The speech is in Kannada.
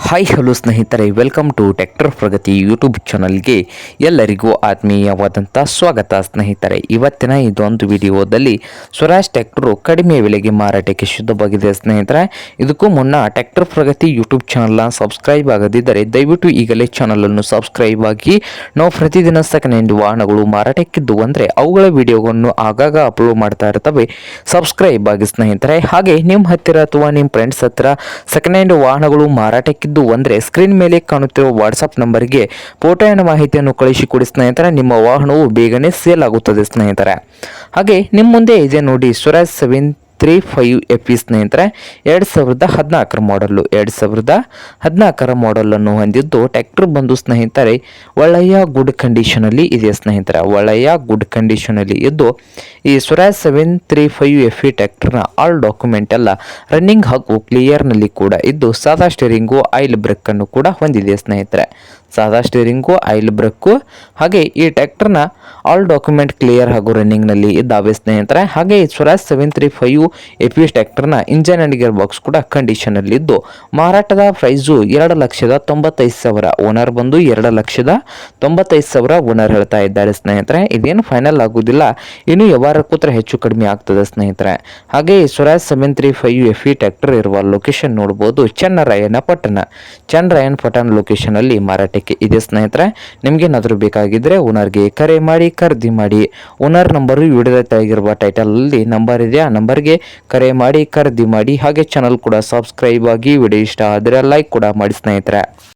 ಹಾಯ್ ಹಲೋ ಸ್ನೇಹಿತರೆ, welcome to tractor Pragati YouTube ಚಾನಲ್ಗೆ ಎಲ್ಲರಿಗೂ ಆತ್ಮೀಯವಾದಂಥ ಸ್ವಾಗತ. ಸ್ನೇಹಿತರೆ, ಇವತ್ತಿನ ಇದೊಂದು ವಿಡಿಯೋದಲ್ಲಿ ಸ್ವರಾಜ್ ಟ್ರ್ಯಾಕ್ಟರು ಕಡಿಮೆ ಬೆಲೆಗೆ ಮಾರಾಟಕ್ಕೆ ಶುದ್ಧವಾಗಿದೆ. ಸ್ನೇಹಿತರೆ, ಇದಕ್ಕೂ ಮುನ್ನ ಟ್ರ್ಯಾಕ್ಟರ್ ಪ್ರಗತಿ ಯೂಟ್ಯೂಬ್ ಚಾನಲ್ನ ಸಬ್ಸ್ಕ್ರೈಬ್ ಆಗದಿದ್ದರೆ ದಯವಿಟ್ಟು ಈಗಲೇ ಚಾನಲನ್ನು ಸಬ್ಸ್ಕ್ರೈಬ್ ಆಗಿ. ನಾವು ಪ್ರತಿದಿನ ಸೆಕೆಂಡ್ ಹ್ಯಾಂಡ್ ವಾಹನಗಳು ಮಾರಾಟಕ್ಕಿದ್ದು ಅಂದರೆ ಅವುಗಳ ವಿಡಿಯೋವನ್ನು ಆಗಾಗ ಅಪ್ಲೋಡ್ ಮಾಡ್ತಾ ಇರ್ತವೆ. ಸಬ್ಸ್ಕ್ರೈಬ್ ಆಗಿ ಸ್ನೇಹಿತರೆ. ಹಾಗೆ ನಿಮ್ಮ ಹತ್ತಿರ ಅಥವಾ ನಿಮ್ಮ ಫ್ರೆಂಡ್ಸ್ ಹತ್ತಿರ ಸೆಕೆಂಡ್ ಹ್ಯಾಂಡ್ ವಾಹನಗಳು ಮಾರಾಟಕ್ಕೆ ಅಂದರೆ ಸ್ಕ್ರೀನ್ ಮೇಲೆ ಕಾಣುತ್ತಿರುವ ವಾಟ್ಸಪ್ ನಂಬರ್ಗೆ ಫೋಟೋನ ಮಾಹಿತಿಯನ್ನು ಕಳಿಸಿಕೊಡಿ ಸ್ನೇಹಿತರೆ. ನಿಮ್ಮ ವಾಹನವು ಬೇಗನೆ ಸೇಲ್ ಆಗುತ್ತದೆ ಸ್ನೇಹಿತರೆ. ಹಾಗೆ ನಿಮ್ಮ ಮುಂದೆ ಇದೆ ನೋಡಿ ಸ್ವರಾಜ್ 735 FE ಸ್ನೇಹಿತರೆ, 2014 ಮಾಡಲ್ಲು. 2014 ಮಾಡಲನ್ನು ಹೊಂದಿದ್ದು ಟ್ರ್ಯಾಕ್ಟರ್ ಬಂದು ಸ್ನೇಹಿತರೆ ಒಳ್ಳೆಯ ಗುಡ್ ಕಂಡೀಷನಲ್ಲಿ ಇದೆ ಸ್ನೇಹಿತರೆ. ಒಳ್ಳೆಯ ಗುಡ್ ಕಂಡೀಷನಲ್ಲಿ ಇದ್ದು ಈ ಸ್ವರಾಜ್ 735 FE ಟ್ರ್ಯಾಕ್ಟರ್ನ ಆಲ್ ಡಾಕ್ಯುಮೆಂಟ್ ಎಲ್ಲ ರನ್ನಿಂಗ್ ಹಾಗೂ ಕ್ಲಿಯರ್ನಲ್ಲಿ ಕೂಡ ಇದ್ದು ಸಾದಾ ಸ್ಟೇರಿಂಗು ಆಯಿಲ್ ಬ್ರೇಕನ್ನು ಕೂಡ ಹೊಂದಿದೆ ಸ್ನೇಹಿತರೆ. ಸಾದಾ ಸ್ಟೇರಿಂಗು ಆಯಿಲ್ ಬ್ರೇಕು ಹಾಗೆ ಈ ಟ್ರ್ಯಾಕ್ಟರ್ನ ಆಲ್ ಡಾಕ್ಯುಮೆಂಟ್ ಕ್ಲಿಯರ್ ಹಾಗೂ ರನ್ನಿಂಗ್ನಲ್ಲಿ ಇದ್ದಾವೆ ಸ್ನೇಹಿತರೆ. ಹಾಗೆ ಸ್ವರಾಜ್ 735 FE ಟ್ರ್ಯಾಕ್ಟರ್ನ ಇಂಜನ್ ಅಂಡ್ ಗೇರ್ ಬಾಕ್ಸ್ ಕೂಡ ಕಂಡೀಷನಲ್ಲಿದ್ದು ಮಾರಾಟದ ಪ್ರೈಸು 2,95,000. ಓನರ್ ಬಂದು 2,95,000 ಓನರ್ ಹೇಳ್ತಾ ಇದ್ದಾರೆ ಸ್ನೇಹಿತರೆ. ಇದೇನು ಫೈನಲ್ ಆಗುವುದಿಲ್ಲ, ಇನ್ನು ವ್ಯವಹಾರ ಕೂತ್ರೆ ಹೆಚ್ಚು ಕಡಿಮೆ ಆಗ್ತದೆ ಸ್ನೇಹಿತರೆ. ಹಾಗೆ ಸ್ವರಾಜ್ 735 FE ಟ್ರ್ಯಾಕ್ಟರ್ ಇರುವ ಲೊಕೇಶನ್ ನೋಡಬಹುದು, ಚನ್ನರಾಯನಪಟ್ಟಣ ಲೊಕೇಶನ್ ಅಲ್ಲಿ ಮಾರಾಟಕ್ಕೆ ಇದೆ ಸ್ನೇಹಿತರೆ. ನಿಮ್ಗೇನಾದರೂ ಬೇಕಾಗಿದ್ರೆ ಓನರ್ಗೆ ಕರೆ ಮಾಡಿ ಖರೀದಿ ಮಾಡಿ. ಓನರ್ ನಂಬರು ವಿಡಿಯೋದ ತೆಳಗಿರುವ ಟೈಟಲ್ ಅಲ್ಲಿ ನಂಬರ್ ಇದೆ, ಆ ನಂಬರ್ಗೆ ಕರೆ ಮಾಡಿ ಖರೀದಿ ಮಾಡಿ. ಹಾಗೆ ಚಾನಲ್ ಕೂಡ ಸಬ್ಸ್ಕ್ರೈಬ್ ಆಗಿ. ವಿಡಿಯೋ ಇಷ್ಟ ಆದರೆ ಲೈಕ್ ಕೂಡ ಮಾಡಿ ಸ್ನೇಹಿತರೆ.